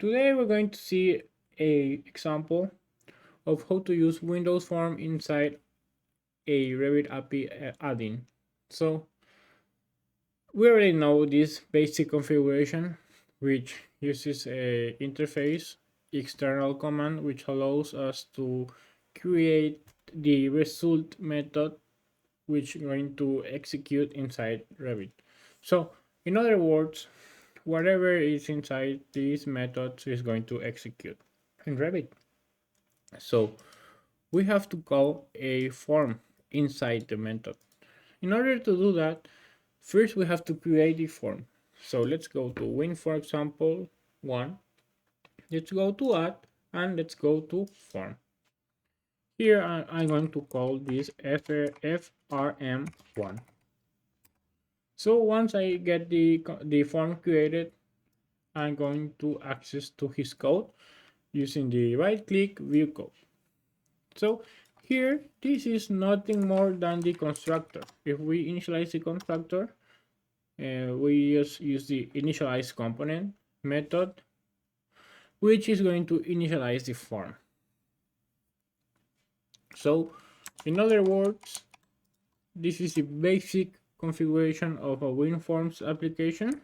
Today we're going to see a example of how to use Windows Form inside a Revit API add-in. So we already know this basic configuration, which uses a interface external command which allows us to create the result method which is going to execute inside Revit. So in other words, whatever is inside these methods is going to execute in Revit. So we have to call a form inside the method. In order to do that, first we have to create the form. So let's go to win, for example, one. Let's go to add and let's go to form. Here I'm going to call this FRM1. So once I get the form created, I'm going to access to his code using the right click view code. So here, this is nothing more than the constructor. If we initialize the constructor, we just use the initialize component method, which is going to initialize the form. So in other words, this is the basic configuration of a WinForms application,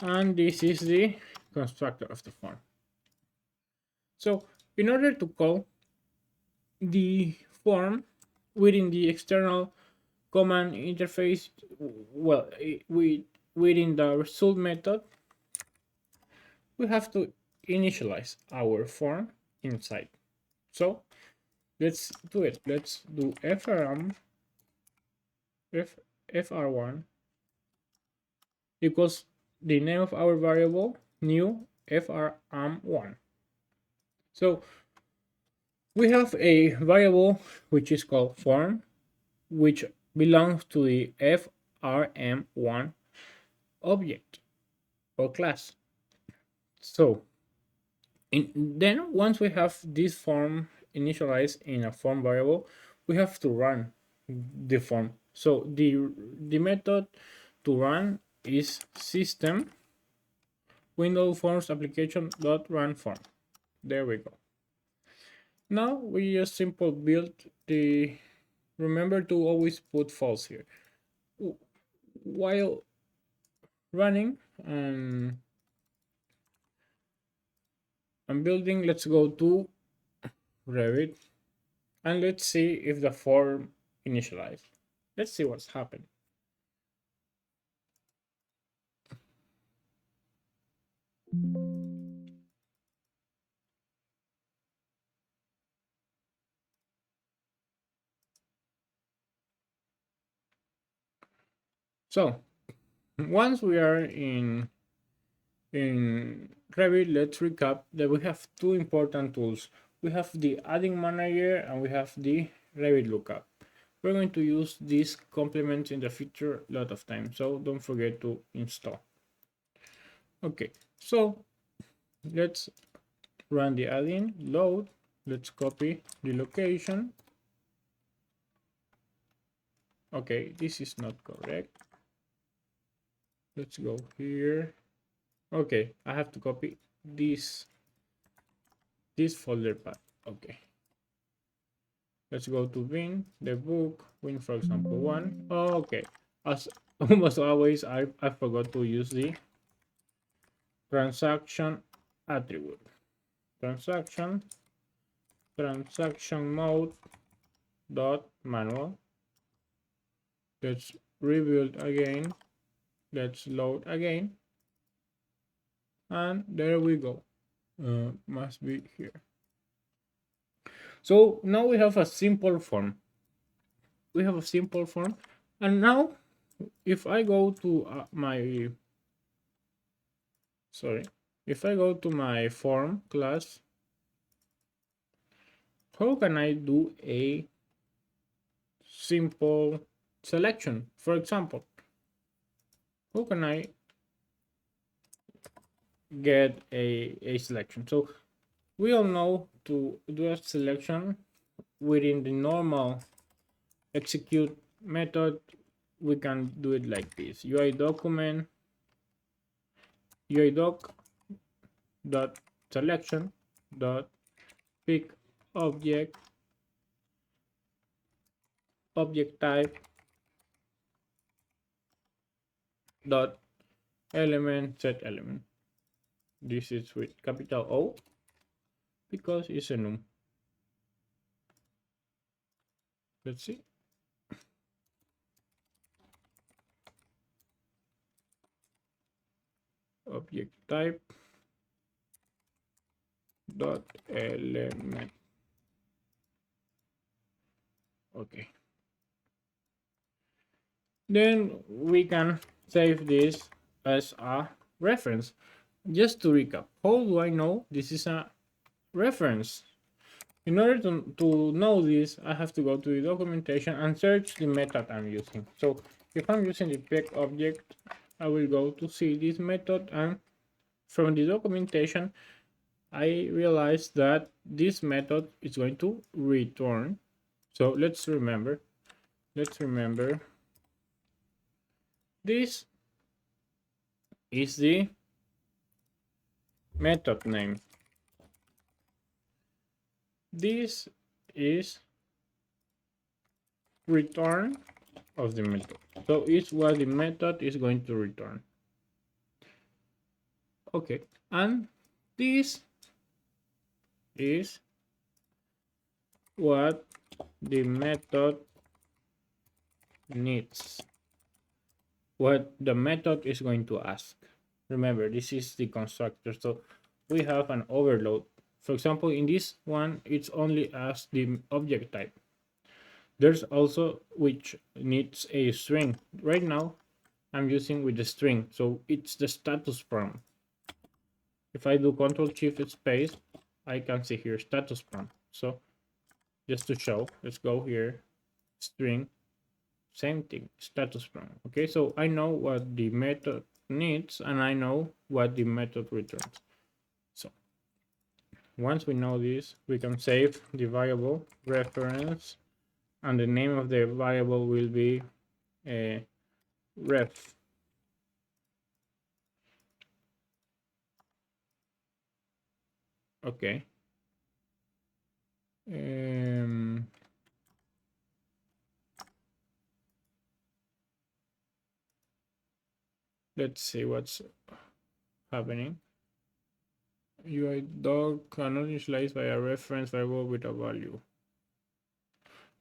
and this is the constructor of the form. So in order to call the form within the external command interface, well, within the result method, we have to initialize our form inside. So let's do it. Let's do fr1 equals the name of our variable, new fr1. So we have a variable which is called form, which belongs to the frm1 object or class. So then once we have this form initialized in a form variable, we have to run the form. So the method to run is system windows forms application dot run form. There we go. Now we just simple build the, remember to always put false here while running. I'm building. Let's go to Revit and let's see if the form initialized. Let's see what's happened. So once we are in Revit, let's recap that we have two important tools. We have the adding manager and we have the Revit lookup. We're going to use these complements in the future a lot of time, so don't forget to install. Okay, so let's run the add-in, load, let's copy the location. Okay, this is not correct. Let's go here. Okay, I have to copy this folder path. Okay, let's go to bin, the book, win, for example, one. Oh, okay, as almost always, I forgot to use the transaction attribute. Transaction mode dot manual. Let's rebuild again. Let's load again. And there we go. Must be here. So now we have a simple form. We have a simple form. And now if I go to if I go to my form class, how can I do a simple selection? For example, how can I get a selection? So we all know to do a selection within the normal execute method, we can do it like this: UI document, UI doc dot selection dot pick object type dot element set element. This is with capital O because it's a num. Let's see. Object type dot element. Okay. Then we can save this as a reference. Just to recap, how do I know this is a reference? In order to know this, I have to go to the documentation and search the method I'm using. So if I'm using the pick object, I will go to see this method, and from the documentation, I realized that this method is going to return. So let's remember this is the method name. This is return of the method. So it's what the method is going to return. Okay, and this is what the method needs, what the method is going to ask. Remember, this is the constructor, so we have an overload. For example, in this one, it's only asked the object type. There's also which needs a string. Right now, I'm using with the string, so it's the status prompt. If I do Control Shift space, I can see here status prompt. So just to show, let's go here, string, same thing, status prompt. Okay, so I know what the method needs and I know what the method returns. So once we know this, we can save the variable reference, and the name of the variable will be ref. Okay. Let's see what's happening. UI dog cannot initialize by a reference variable with a value.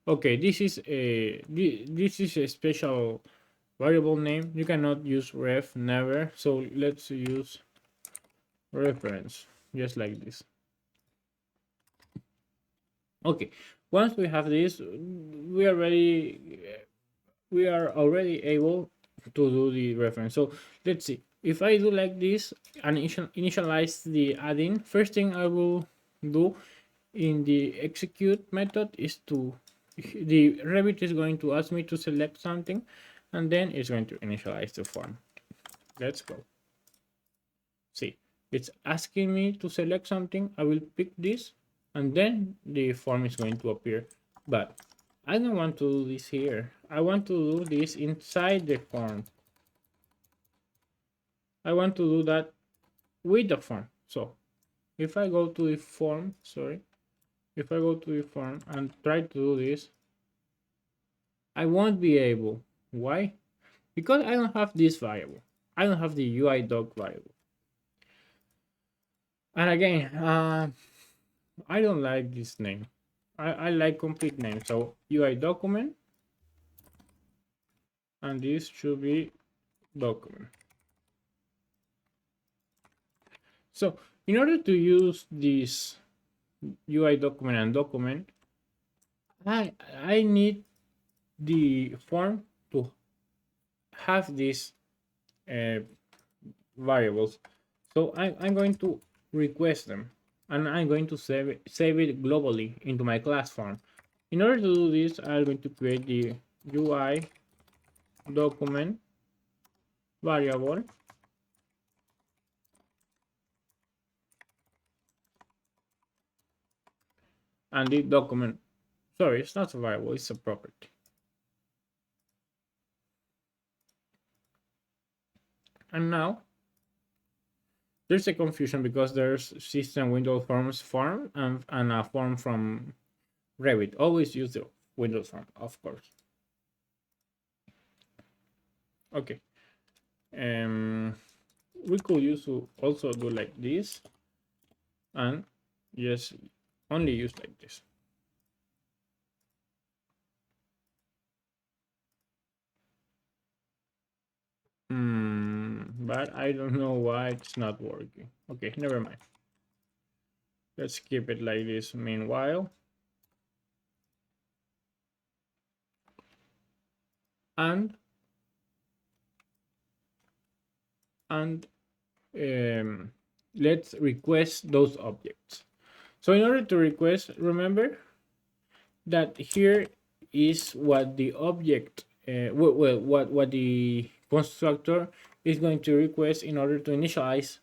Okay, this is a special variable name. You cannot use ref, never. So let's use reference, just like this. Okay, once we have this, we are already able to do the reference. So let's see, if I do like this and initialize the add-in, first thing I will do in the execute method is to, the Revit is going to ask me to select something, and then it's going to initialize the form. Let's go. See, it's asking me to select something. I will pick this, and then the form is going to appear. But I don't want to do this here. I want to do this inside the form. I want to do that with the form. So if I go to the form, if I go to the form and try to do this, I won't be able. Why? Because I don't have this variable. I don't have the UI doc variable. And again, I don't like this name. I like complete name. So UI document, and this should be document. So in order to use this UI document and document, I need the form to have these variables. So I'm going to request them, and I'm going to save it globally into my class form. In order to do this, I'm going to create the UI document variable, and the document, sorry, it's not a variable, it's a property. And now There's a confusion because there's system Windows Forms form and a form from Revit. Always use the Windows form, of course. Okay. We could use to also do like this and just only use like this. But I don't know why it's not working. Okay, never mind. Let's keep it like this meanwhile. And and let's request those objects. So in order to request, remember that here is what the object, what the constructor is going to request in order to initialize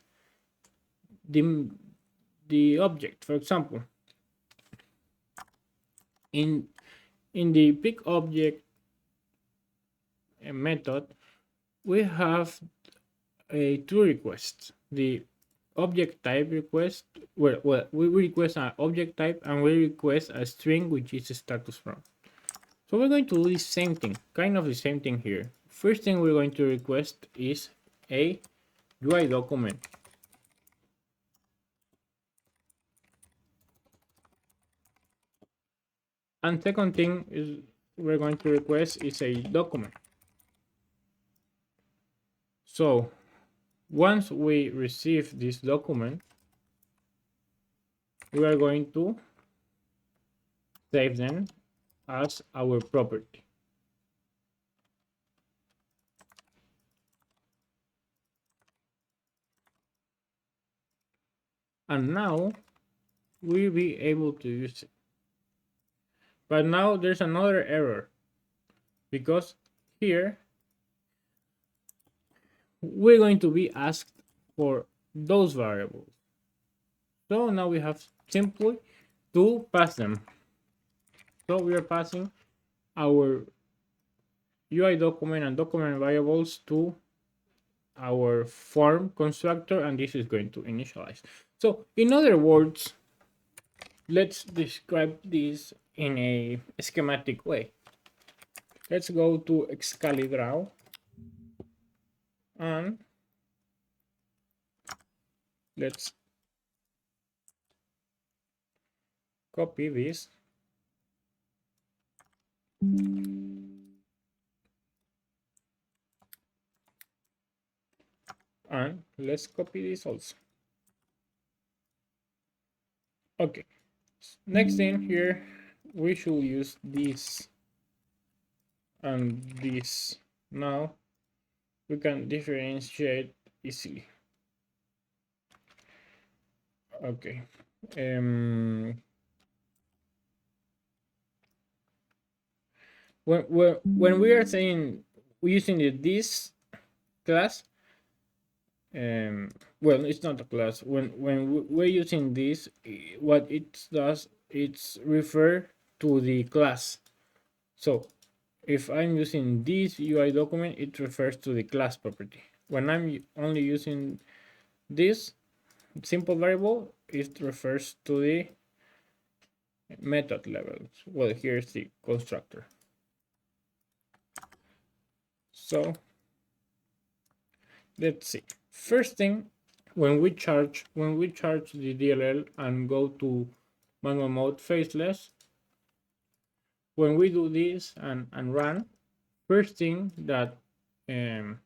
the object. For example, in the pick object method, we have two requests. The object type request, well, we request an object type and we request a string which is status from. So we're going to do the same thing, kind of the same thing here. First thing we're going to request is a UI document. And second thing is we're going to request is a document. So once we receive this document, we are going to save them as our property. And now we'll be able to use it. But now there's another error because here we're going to be asked for those variables. So now we have simply to pass them. So we are passing our UI document and document variables to our form constructor, and this is going to initialize. So in other words, let's describe this in a schematic way. Let's go to Excalibur and let's copy this and let's copy this also. Okay, next thing here, we should use this and this. Now we can differentiate easily. Okay. When we are saying we're using this class, well, it's not a class. When we're using this, what it does, it's refer to the class. So if I'm using this UI document, it refers to the class property. When I'm only using this simple variable, it refers to the method level. Well, here's the constructor. So let's see. First thing, when we charge the DLL and go to manual mode faceless, when we do this and run, first thing that hits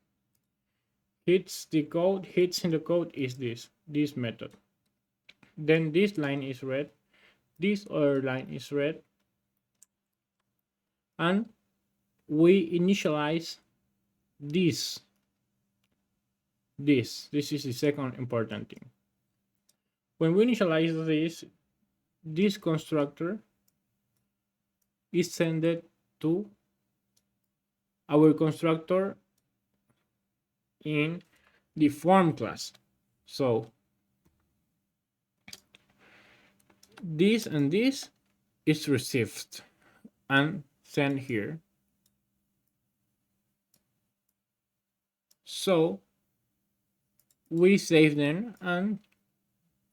in the code is this method. Then this line is red, this other line is red, and we initialize this. This is the second important thing. When we initialize this constructor is sent to our constructor in the form class. So this and this is received and sent here. So we save them and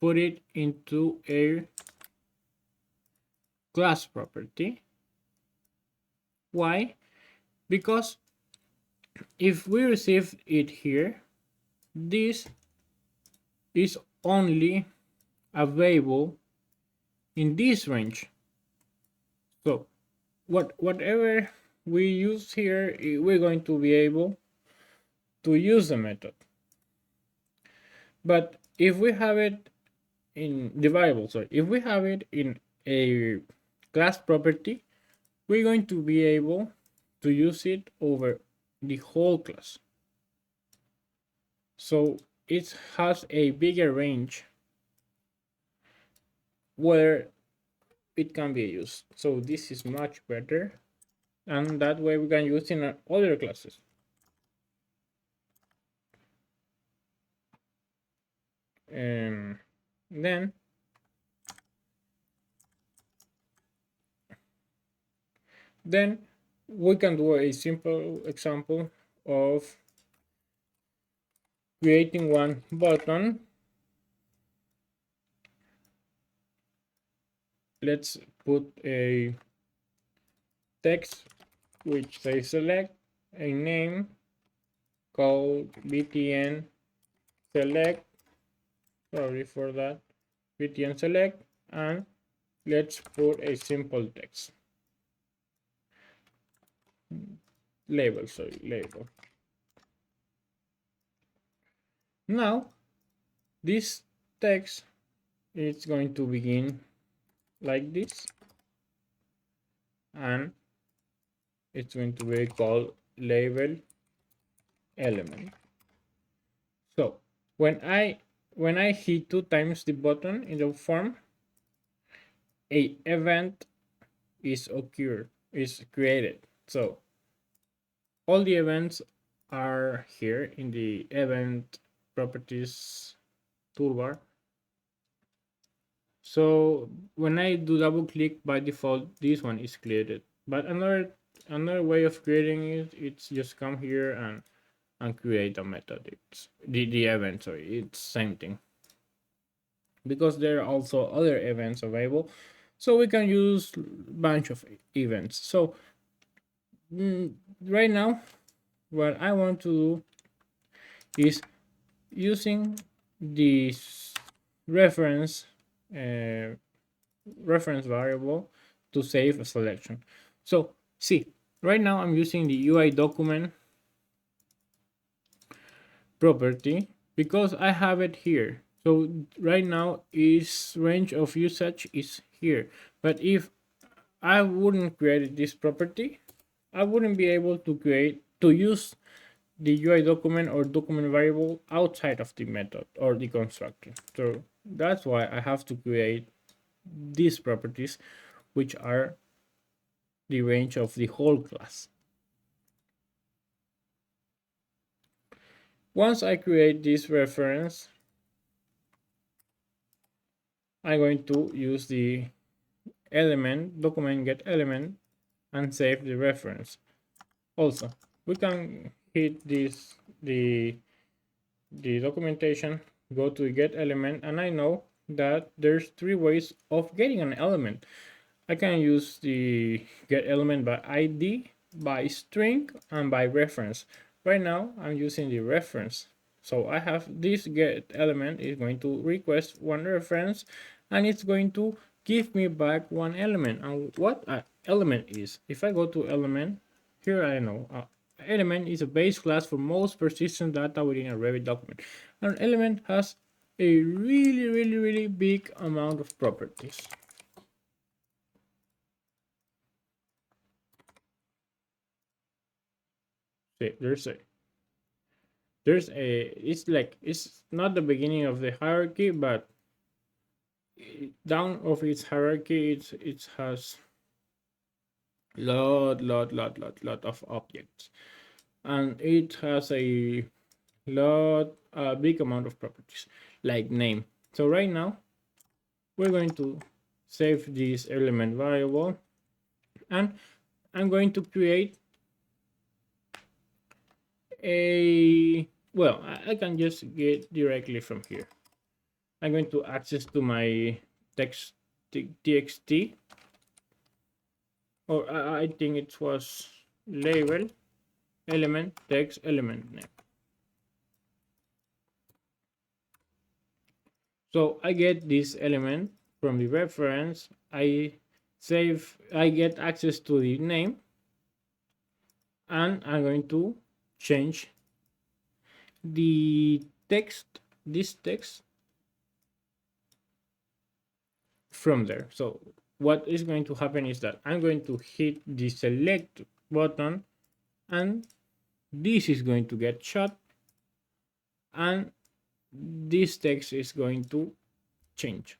put it into a class property. Why? Because if we receive it here, this is only available in this range. So whatever we use here, we're going to be able to use the method. But if we have it in the variable, sorry, if we have it in a class property, we're going to be able to use it over the whole class. So it has a bigger range where it can be used. So this is much better, and that way we can use in other classes. And then we can do a simple example of creating one button. Let's put a text which says select, a name called btn select, sorry for that, btn select, and let's put a simple text label, sorry, label. Now this text is going to begin like this, and it's going to be called label element. So when I hit 2 times the button in the form, a event is created. So all the events are here in the event properties toolbar. So when I do double click, by default this one is created. But another way of creating it, it's just come here and create a method. It's the event, sorry, it's same thing. Because there are also other events available, so we can use bunch of events. So right now what I want to do is using this reference reference variable to save a selection. So see, right now I'm using the UI document property because I have it here. So right now is range of usage is here. But if I wouldn't create this property, I wouldn't be able to use the UI document or document variable outside of the method or the constructor. So that's why I have to create these properties, which are the range of the whole class. Once I create this reference, I'm going to use the element document get element and save the reference. Also, we can hit the documentation, go to get element, and I know that there's 3 ways of getting an element. I can use the get element by ID, by string, and by reference. Right now I'm using the reference. So I have this get element is going to request one reference, and it's going to give me back one element. And what an element is, if I go to element, here I know element is a base class for most persistent data within a Revit document. An element has a really big amount of properties. See, it's like it's not the beginning of the hierarchy, but down of its hierarchy it has lot of objects, and it has a big amount of properties like name. So right now we're going to save this element variable, and I'm going to create a well, I can just get directly from here. I'm going to access to my text txt, or I think it was label element text element name. So I get this element from the reference. I get access to the name, and I'm going to change the text, this text from there. So what is going to happen is that I'm going to hit the select button, and this is going to get shut, and this text is going to change.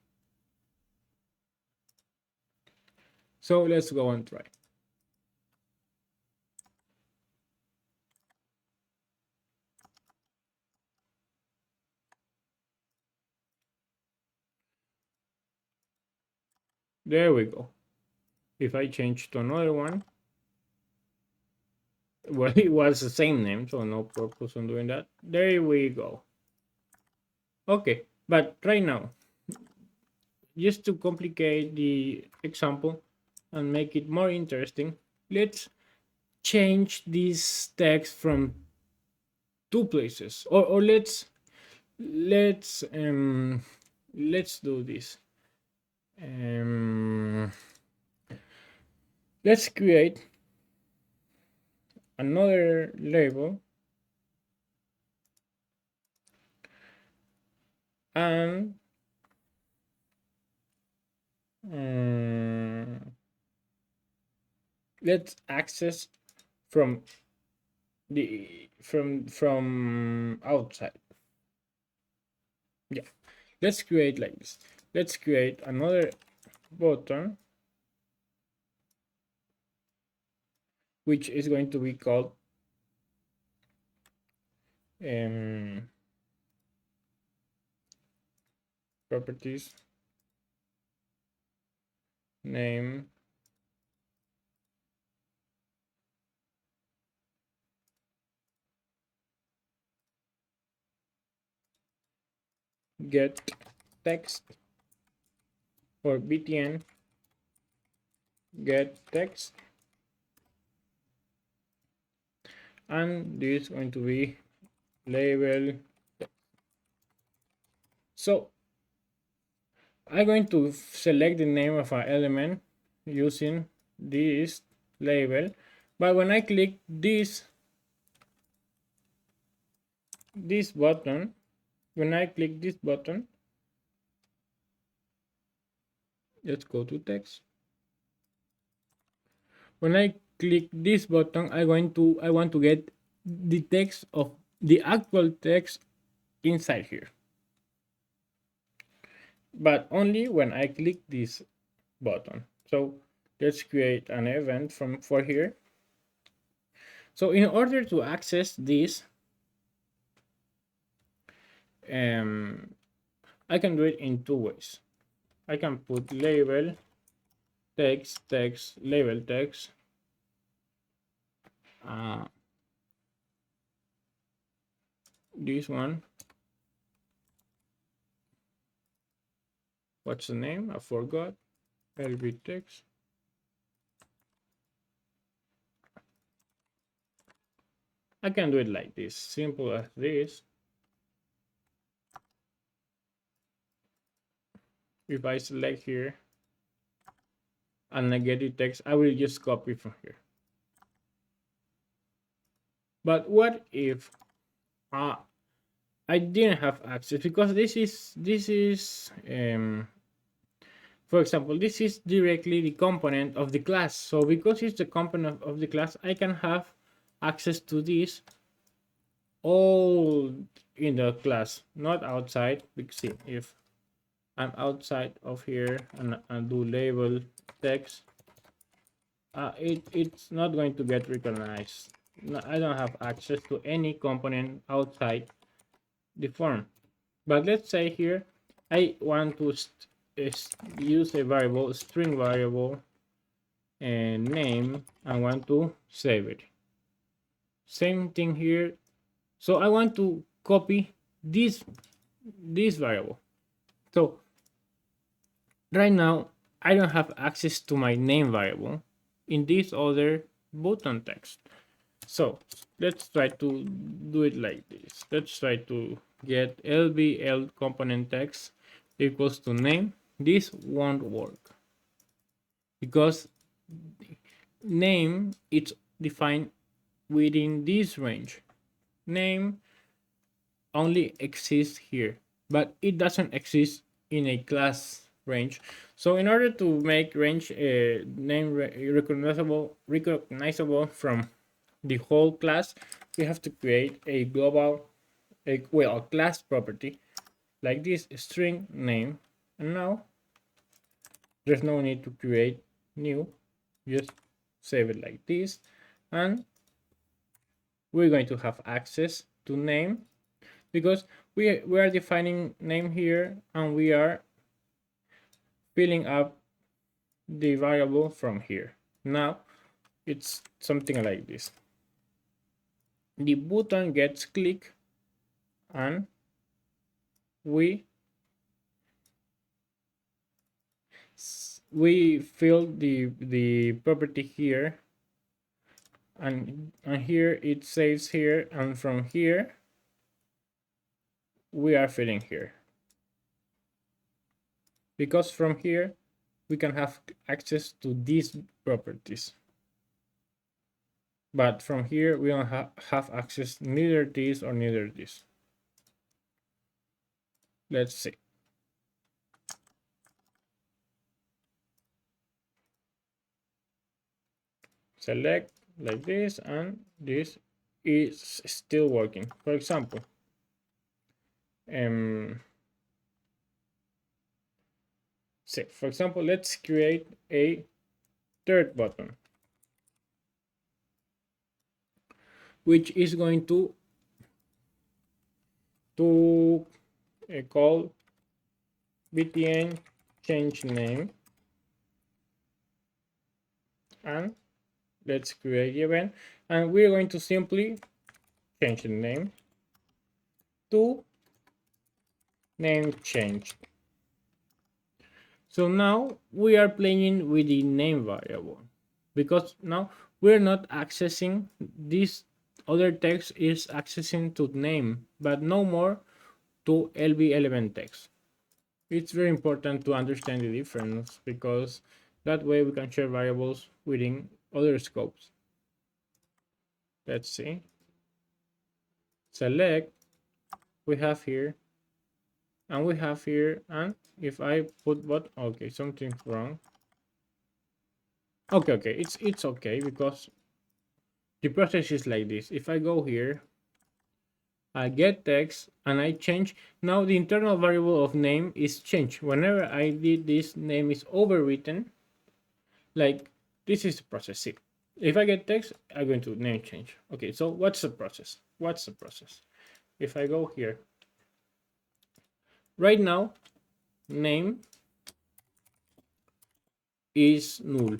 So let's go and try. There we go. If I change to another one, well, it was the same name, so no purpose on doing that. There we go. Okay, but right now, just to complicate the example and make it more interesting, let's change this text from two places, or let's do this. Let's create another label, and let's access from the from outside. Yeah, let's create like this. Let's create another button, which is going to be called properties name get text, or btn get text, and this is going to be label. So I'm going to select the name of our element using this label, but when I click this button, when I click this button, let's go to text. When I click this button, I want to get the text of the actual text inside here, but only when I click this button. So let's create an event for here. So in order to access this, I can do it in two ways. I can put label text label text, this one, what's the name? I forgot. LB text. I can do it like this, simple as this. If I select here and I get the text, I will just copy from here. But what if I didn't have access, because this is for example, this is directly the component of the class. So because it's the component of the class, I can have access to this all in the class, not outside. Because see, if I'm outside of here and I do label text, it's not going to get recognized. No, I don't have access to any component outside the form. But let's say here I want to use a variable, string variable, and name. I want to save it. Same thing here. So I want to copy this variable. So right now I don't have access to my name variable in this other button text. So let's try to do it like this. Let's try to get lbl component text equals to name. This won't work because name it's defined within this range. Name only exists here, but it doesn't exist in a class range. So in order to make range name recognizable from the whole class, we have to create a global, a class property like this string name. And now there's no need to create new, just save it like this, and we're going to have access to name because we are defining name here and we are filling up the variable from here. Now it's something like this. The button gets clicked and we fill the property here, and here it saves here, and from here we are filling here because from here we can have access to these properties, but from here we don't have access neither this or neither this. Let's see. Select like this and this is still working. For example, let's create a third button which is going to call btn change name, and let's create the event, and we're going to simply change the name to name change. So now we are playing with the name variable because now we're not accessing this other text is accessing to name, but no more to lb element text. It's very important to understand the difference because that way we can share variables within other scopes. Let's see. Select, we have here, and we have here, and if I put what, okay, something's wrong. Okay, it's okay because the process is like this. If I go here, I get text and I change. Now the internal variable of name is changed. Whenever I did this, name is overwritten. Like this is the process. See, if I get text, I'm going to name change. Okay, so what's the process? What's the process? If I go here, right now, name is null.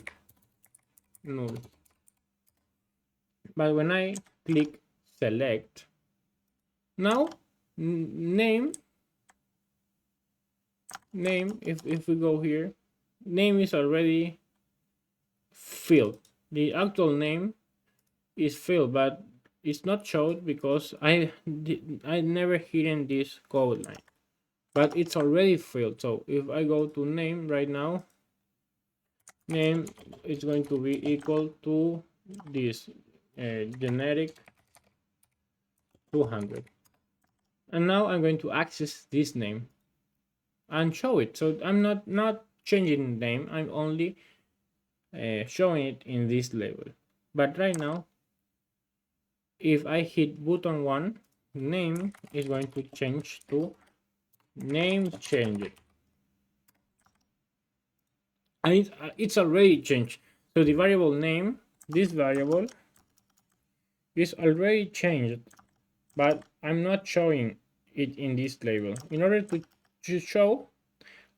But when I click select, now name, if we go here, name is already filled. The actual name is filled, but it's not showed because I never hidden this code line, but it's already filled. So if I go to name right now, name is going to be equal to this generic 200, and now I'm going to access this name and show it. So I'm not changing the name, I'm only showing it in this label. But right now, if I hit button 1, name is going to change to name change, and it's already changed. So the variable name, this variable is already changed, but I'm not showing it in this label. In order to show,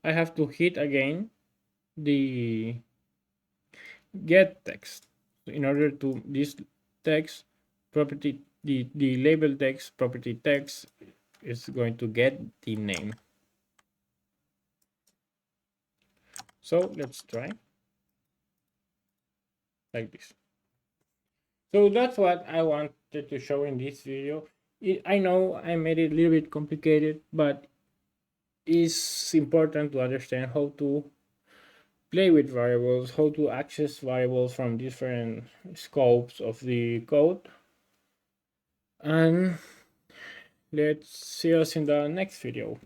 I have to hit again the get text. So in order to this text property the label text, property text, is going to get the name. So let's try like this. So that's what I wanted to show in this video. I know I made it a little bit complicated, but it's important to understand how to play with variables, how to access variables from different scopes of the code. And let's see us in the next video.